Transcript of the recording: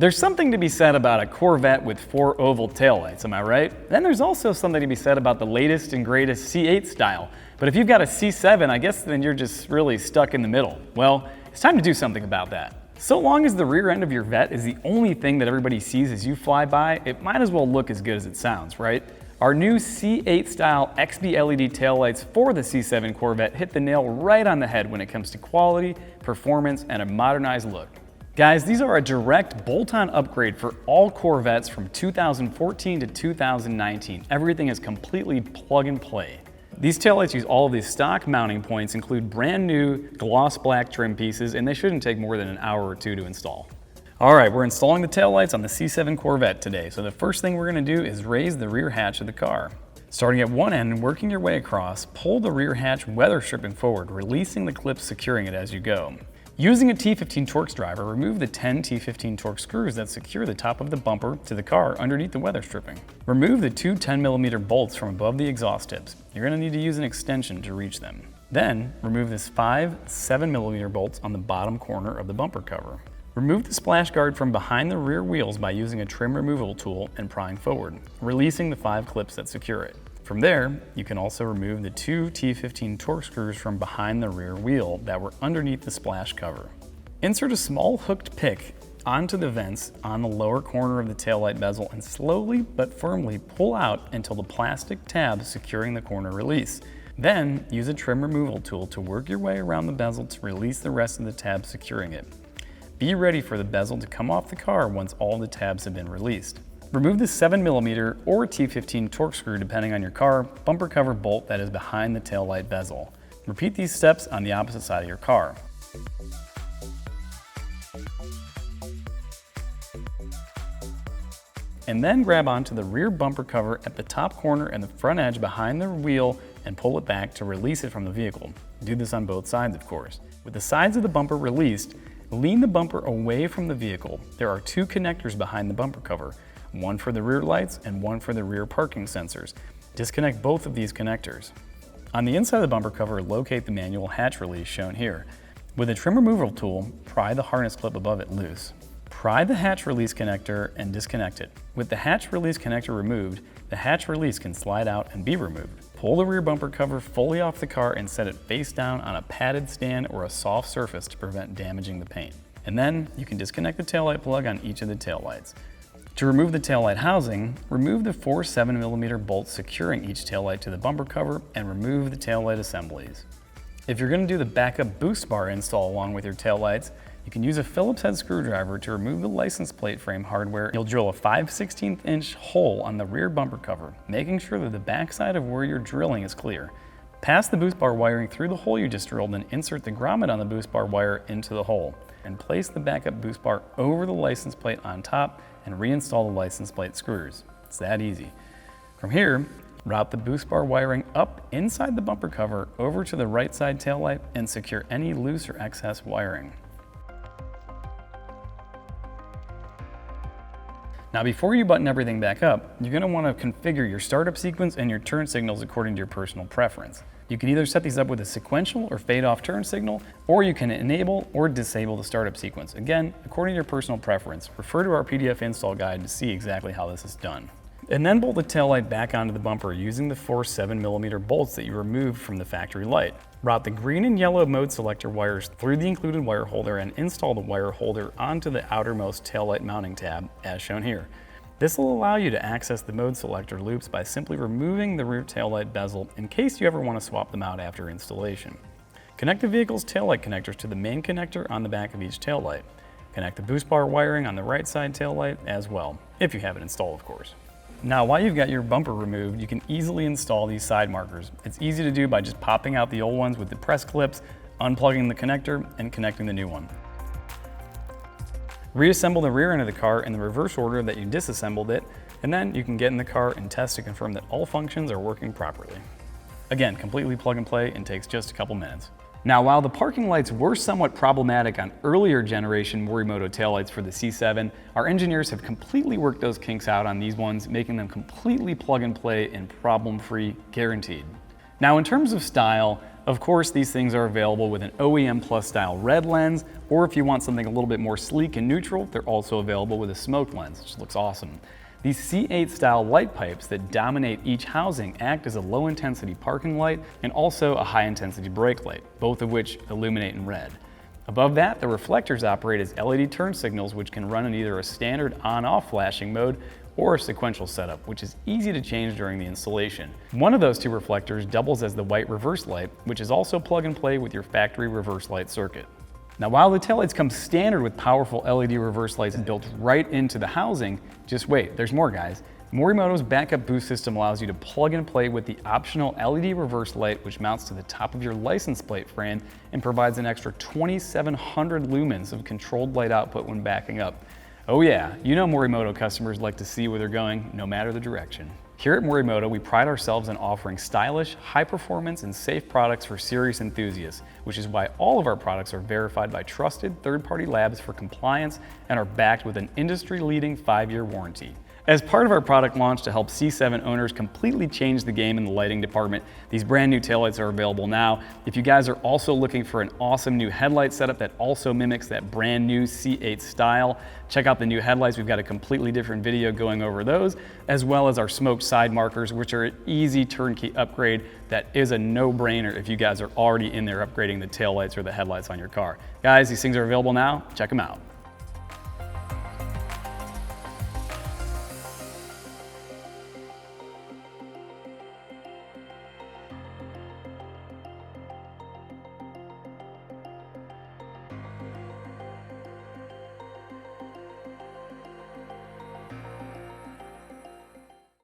There's something to be said about a Corvette with 4 oval taillights, am I right? Then there's also something to be said about the latest and greatest C8 style. But if you've got a C7, I guess then you're just really stuck in the middle. Well, it's time to do something about that. So long as the rear end of your Vette is the only thing that everybody sees as you fly by, it might as well look as good as it sounds, right? Our new C8 style XB LED taillights for the C7 Corvette hit the nail right on the head when it comes to quality, performance, and a modernized look. Guys, these are a direct bolt-on upgrade for all Corvettes from 2014 to 2019. Everything is completely plug and play. These taillights use all of these stock mounting points, include brand new gloss black trim pieces, and they shouldn't take more than an hour or two to install. All right, we're installing the taillights on the C7 Corvette today. So the first thing we're gonna do is raise the rear hatch of the car. Starting at one end and working your way across, pull the rear hatch weather stripping forward, releasing the clips securing it as you go. Using a T15 Torx driver, remove the 10 T15 Torx screws that secure the top of the bumper to the car underneath the weather stripping. Remove the two 10mm bolts from above the exhaust tips. You're going to need to use an extension to reach them. Then, remove this 5 7mm bolts on the bottom corner of the bumper cover. Remove the splash guard from behind the rear wheels by using a trim removal tool and prying forward, releasing the 5 clips that secure it. From there, you can also remove the 2 T15 Torx screws from behind the rear wheel that were underneath the splash cover. Insert a small hooked pick onto the vents on the lower corner of the taillight bezel and slowly but firmly pull out until the plastic tab securing the corner release. Then, use a trim removal tool to work your way around the bezel to release the rest of the tabs securing it. Be ready for the bezel to come off the car once all the tabs have been released. Remove the 7mm or T15 Torx screw, depending on your car, bumper cover bolt that is behind the taillight bezel. Repeat these steps on the opposite side of your car. And then grab onto the rear bumper cover at the top corner and the front edge behind the wheel and pull it back to release it from the vehicle. Do this on both sides, of course. With the sides of the bumper released, lean the bumper away from the vehicle. There are 2 connectors behind the bumper cover. One for the rear lights and one for the rear parking sensors. Disconnect both of these connectors. On the inside of the bumper cover, locate the manual hatch release shown here. With a trim removal tool, pry the harness clip above it loose. Pry the hatch release connector and disconnect it. With the hatch release connector removed, the hatch release can slide out and be removed. Pull the rear bumper cover fully off the car and set it face down on a padded stand or a soft surface to prevent damaging the paint. And then you can disconnect the taillight plug on each of the taillights. To remove the taillight housing, remove the 4 7mm bolts securing each taillight to the bumper cover and remove the taillight assemblies. If you're going to do the backup boost bar install along with your taillights, you can use a Phillips head screwdriver to remove the license plate frame hardware. You'll drill a 5/16 inch hole on the rear bumper cover, making sure that the backside of where you're drilling is clear. Pass the boost bar wiring through the hole you just drilled and insert the grommet on the boost bar wire into the hole. And place the backup boost bar over the license plate on top and reinstall the license plate screws. It's that easy. From here, route the boost bar wiring up inside the bumper cover over to the right side taillight and secure any loose or excess wiring. Now before you button everything back up, you're going to want to configure your startup sequence and your turn signals according to your personal preference. You can either set these up with a sequential or fade-off turn signal, or you can enable or disable the startup sequence. Again, according to your personal preference. Refer to our PDF install guide to see exactly how this is done. And then bolt the taillight back onto the bumper using the 4 7mm bolts that you removed from the factory light. Route the green and yellow mode selector wires through the included wire holder and install the wire holder onto the outermost taillight mounting tab, as shown here. This will allow you to access the mode selector loops by simply removing the rear taillight bezel in case you ever want to swap them out after installation. Connect the vehicle's taillight connectors to the main connector on the back of each taillight. Connect the boost bar wiring on the right side taillight as well, if you have it installed, of course. Now, while you've got your bumper removed, you can easily install these side markers. It's easy to do by just popping out the old ones with the press clips, unplugging the connector, and connecting the new one. Reassemble the rear end of the car in the reverse order that you disassembled it, and then you can get in the car and test to confirm that all functions are working properly. Again, completely plug and play and takes just a couple minutes. Now, while the parking lights were somewhat problematic on earlier generation Morimoto taillights for the C7, our engineers have completely worked those kinks out on these ones, making them completely plug and play and problem-free, guaranteed. Now in terms of style, of course these things are available with an OEM Plus style red lens, or if you want something a little bit more sleek and neutral, they're also available with a smoked lens, which looks awesome. These C8 style light pipes that dominate each housing act as a low intensity parking light and also a high intensity brake light, both of which illuminate in red. Above that, the reflectors operate as LED turn signals, which can run in either a standard on-off flashing mode or a sequential setup, which is easy to change during the installation. One of those two reflectors doubles as the white reverse light, which is also plug and play with your factory reverse light circuit. Now, while the taillights come standard with powerful LED reverse lights built right into the housing, just wait, there's more, guys. Morimoto's backup boost system allows you to plug and play with the optional LED reverse light, which mounts to the top of your license plate frame and provides an extra 2,700 lumens of controlled light output when backing up. Oh yeah, you know Morimoto customers like to see where they're going, no matter the direction. Here at Morimoto, we pride ourselves on offering stylish, high performance, and safe products for serious enthusiasts, which is why all of our products are verified by trusted third-party labs for compliance and are backed with an industry-leading 5-year warranty. As part of our product launch to help C7 owners completely change the game in the lighting department, these brand new taillights are available now. If you guys are also looking for an awesome new headlight setup that also mimics that brand new C8 style, check out the new headlights. We've got a completely different video going over those, as well as our smoked side markers, which are an easy turnkey upgrade that is a no-brainer if you guys are already in there upgrading the taillights or the headlights on your car. Guys, these things are available now. Check them out.